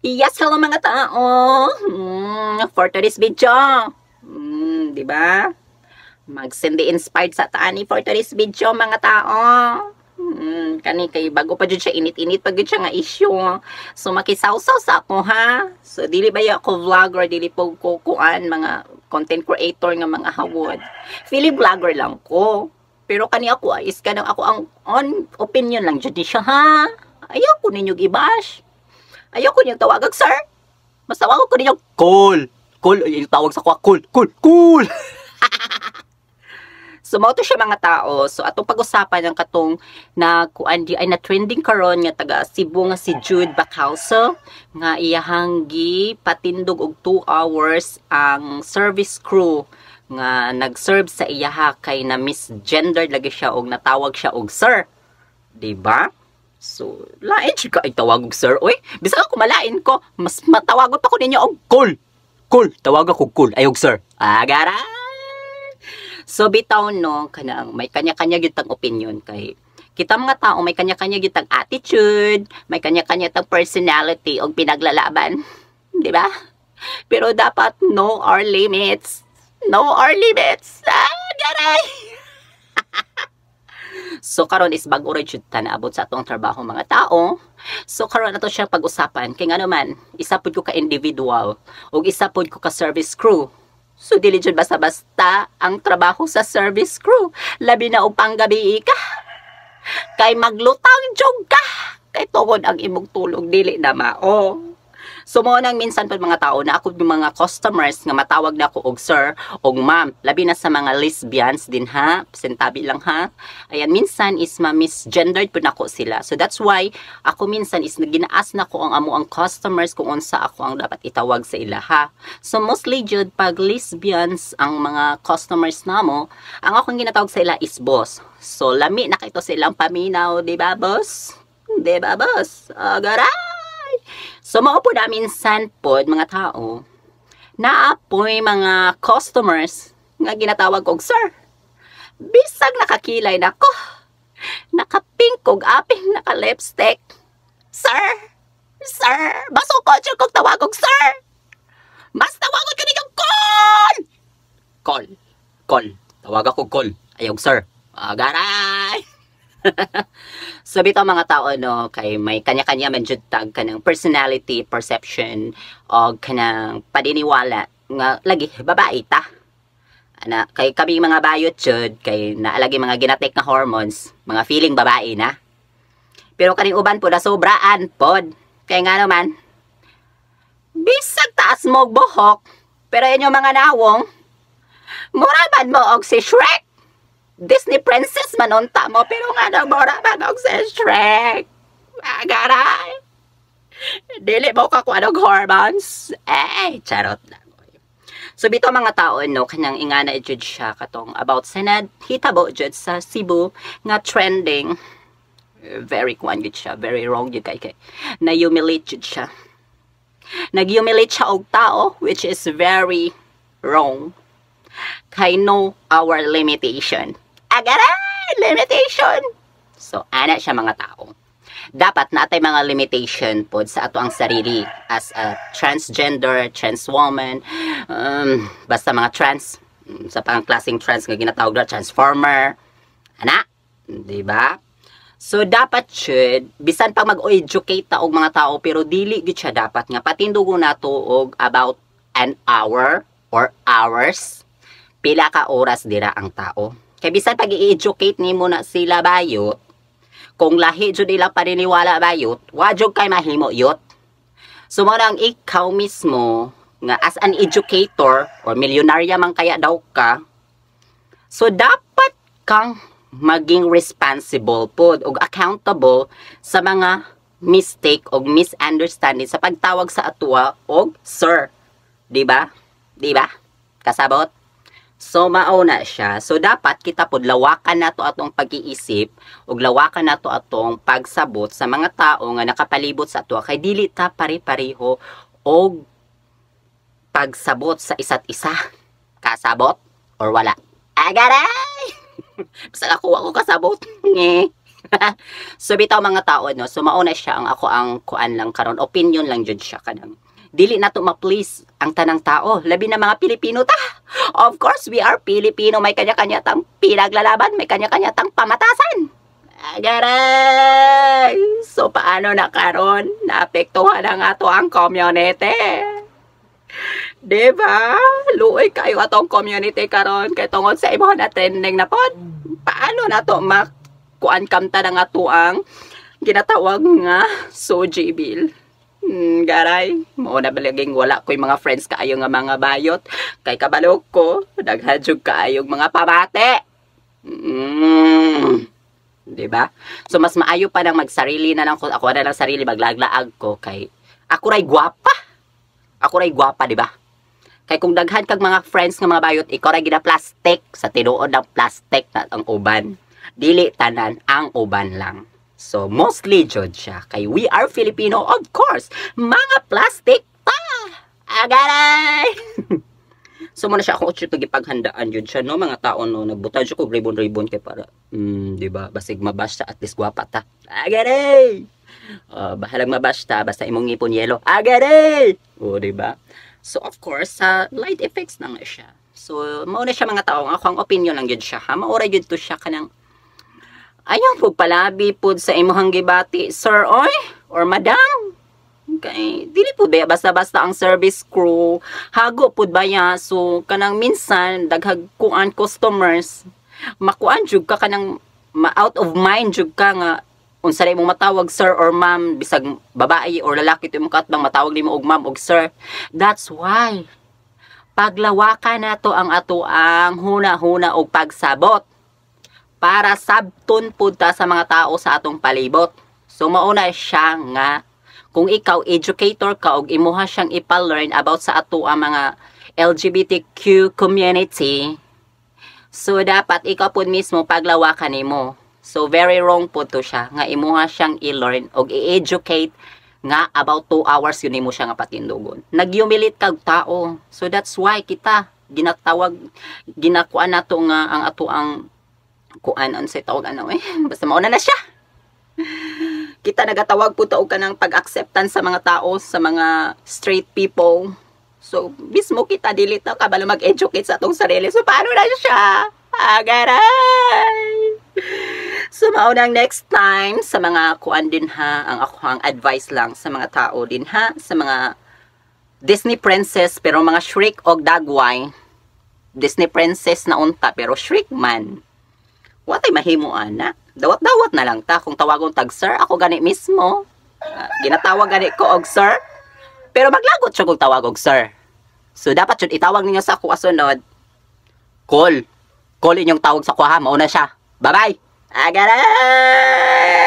Yes, hello mga tao. For today's video, di ba? Mag-send inspired sa tani for today's video mga tao. Kani kay bago pa jud siya init-init pag siya nga issue. So makisawsaw sa ako ha. So dili ba ako vlogger, dili po ko kuan mga content creator nga mga hawod. Feeling vlogger lang ko. Pero kani ako is kanang ako ang on opinion lang jud siya ha. Ayaw ko ninyo gibash. Ayaw ko niyong tawagag, sir. Mas tawag ko ninyong cool. Cool. Yung tawag sa kwa, cool. Cool. Cool. So, mao to siya mga tao. So, atong pag-usapan ng katong na kuan di ay na trending karon nga taga Cebu nga si Jude Bacauso nga iyahang gi patindog og 2 hours ang service crew nga nag-serve sa iyaha kay na misgendered lagi siya og natawag siya og sir. Diba? So, lain siya ka ay tawag og sir. Uy, bisa ako malain ko. Mas matawagot ako ninyo og cool. Cool. Tawag ako cool. Ayog sir. Agara. So, bitaw no, kanang may kanya-kanya gitang opinion kay kita mga tao may kanya-kanya gitang attitude, may kanya-kanya tang personality og pinaglalaban. Di ba? Pero dapat know our limits. Know our limits. Agaray. So karon is bago rin jud ta naabot sa atong trabaho mga tao. So karon ato siya pag-usapan kay ngano man isa pud ko ka individual ug isa pud ko ka service crew. So dili jud basta-basta ang trabaho sa service crew. Labi na og panggabi ka. Kay maglutang jud ka. Kay tungod ang imong tulog dili na mao. So mo nang minsan pa mga tao na ako yung mga customers nga matawag na ako og sir og ma'am, labi na sa mga lesbians din ha, sentabi lang ha. Ayan, minsan is misgendered po nako sila. So that's why ako minsan is ginaas na ko ang amo ang customers kung unsa ako ang dapat itawag sa ila ha. So mostly jud pag lesbians ang mga customers namo, ang akong ginatawag sa ila is boss. So lami na kay to silang paminaw, di ba boss? Di ba boss? Agaray! So, mao po na minsan po, mga tao, naapoy mga customers nga ginatawag kong sir. Bisag nakakilay na ko. Nakapink kog aping naka-lipstick. Sir! Sir! Baso ko dyan kong tawag kong sir! Mas tawagon ka ninyong call! Call. Call. Tawag ako call. Ayog sir. Agaray! So bitaw mga tao no kay may kanya-kanya man jud tag kanang personality, perception o kanang paniniwala nga lagi babae ta. Ana kay kami mga bayot jud kay naalagi mga ginatek nga hormones, mga feeling babae na. Pero kaning uban po na sobraan pod. Kay nga naman bisag taas mo og buhok pero inyo mga nawong muraban mo og si Shrek. Disney princess manunta mo, pero nga nagbora manog sa Shrek. Agaray. Dili mo ka kung anong hormones. Charot lang. So, bito mga tao, no, kanyang ingana jud siya katong about sa hitabo jud sa Cebu nga trending. Very kwan jud siya. Very wrong jud kay. Na-humiliate jud siya. Nag-humiliate siya og tao, which is very wrong. Kay know our limitation. Agaray! Limitation! So, ana siya mga tao. Dapat natay mga limitation po sa ato ang sarili as a transgender, trans woman, basta mga trans, sa pangklaseng trans nga ginatawag na transformer. Ana? Diba? So, dapat jud bisan pag mag-educate ta og mga tao, pero dili gid siya dapat nga patindugon nato og about an hour or hours. Pila ka oras dira ang tao. Kaya bisan pag i-educate nimo na sila bayot, kung lahi jud nila paniniwala bayot, wa jud kay mahimo yot. So mo nang ikaw mismo nga as an educator or milyonarya man kaya daw ka, so dapat kang maging responsible pod og accountable sa mga mistake og misunderstanding sa pagtawag sa atwa og sir. Di ba? Di ba? Kasabot? So, mauna siya. So, dapat kita pod lawakan nato atong pag-iisip ug lawakan nato atong pagsabot sa mga tao nga nakapalibot sa ato kay dili ta pare-pareho og pagsabot sa isa't isa. Kasabot or wala? Agaray! Basta ako kasabot. So bitaw mga tao no, so mauna siya ang ako ang kuan lang karon, opinion lang jud siya kanang dili na to ma-please ang tanang tao, labi na mga Pilipino ta. Of course, we are Filipino, may kanya-kanya tang pinaglalaban, may kanya-kanya tang pamatasan. Agaray! So paano na karon? Naapektuhan ang ato ang community. Diba? Luoy kayo atong community karon kay tungod sa imo na trending na pod. Paano na to makuan kamta ng ato ang ginatawag nga Soji Bill? Garay, mo na balaging wala ko'y mga friends kaayo nga mga bayot. Kay kabalog ko, naghadyog kaayong mga pamate. Diba? So mas maayo pa nang magsarili na lang ko, ako na lang sarili maglaglaag ko kay ako ray gwapa. Ako ray gwapa, diba? Kay kung daghan kag mga friends nga mga bayot, ikaw ray gina plastic sa tinuod ng plastic na ang uban. Dili tanan ang uban lang. So, mostly jud siya. Kay we are Filipino, of course. Mga plastic pa! Agaray! So, muna siya akong utsyot nagipaghandaan jud siya, no? Mga tao, no? Nagbutan siya kong ribbon-ribbon kay para, diba? Basig mabash siya, at least gwapa ta. Agaray! Bahalang mabash ta, basta imong ngipon yelo. Agaray! Diba? So, of course, light effects na nga siya. So, mauna siya mga tao. Ako ang opinion lang jud siya, ha? Maura jud to siya kanang ayaw po palabi po sa imuhang gibati, sir, oy, or madam. Okay, dili po ba basta-basta ang service crew, hago po ba ya, so kanang minsan, daghag kuan customers, makuan jud ka kanang out of mind jud ka nga, unsa na imong matawag sir or ma'am, bisag babae or lalaki ito imong katbang matawag nimo og ma'am og sir. That's why, paglawakan na to ang ato ang huna-huna og pagsabot para sabton pud ta sa mga tao sa atong palibot. So mauna siya nga kung ikaw educator ka og imuha siyang ipa-learn about sa ato ang mga LGBTQ community, so dapat ikaw pud mismo paglawakan nimo. So very wrong pud to siya nga imuha siyang i-learn og i-educate nga about 2 hours yun nimo siya nga patindugon. Nagyumilit kag tao. So that's why kita ginatawag ginakuan nato nga ang ato ang kuan sa tawag basta mauna na siya. Kita nagatawag po og kanang pag-acceptance sa mga tao, sa mga straight people. So mismo kita dili ta kabalo mag-educate sa atong sarili. So paano na siya? Agaray! So maunang next time sa mga kuan din ha, ang ako ang advice lang sa mga tao din ha, sa mga Disney princess pero mga Shrek og Dagway. Disney princess na unta pero Shrek man. Watay mahimuan na. Dawat-dawat na lang ta. Kung tawagon tag sir, ako gani mismo. Ginatawag gani ko og sir. Pero maglagot siya kung tawag og sir. So dapat yun itawag ninyo sa ako asunod. Call. Call inyong tawag sa kuha. Mauna siya. Bye-bye. Agaray!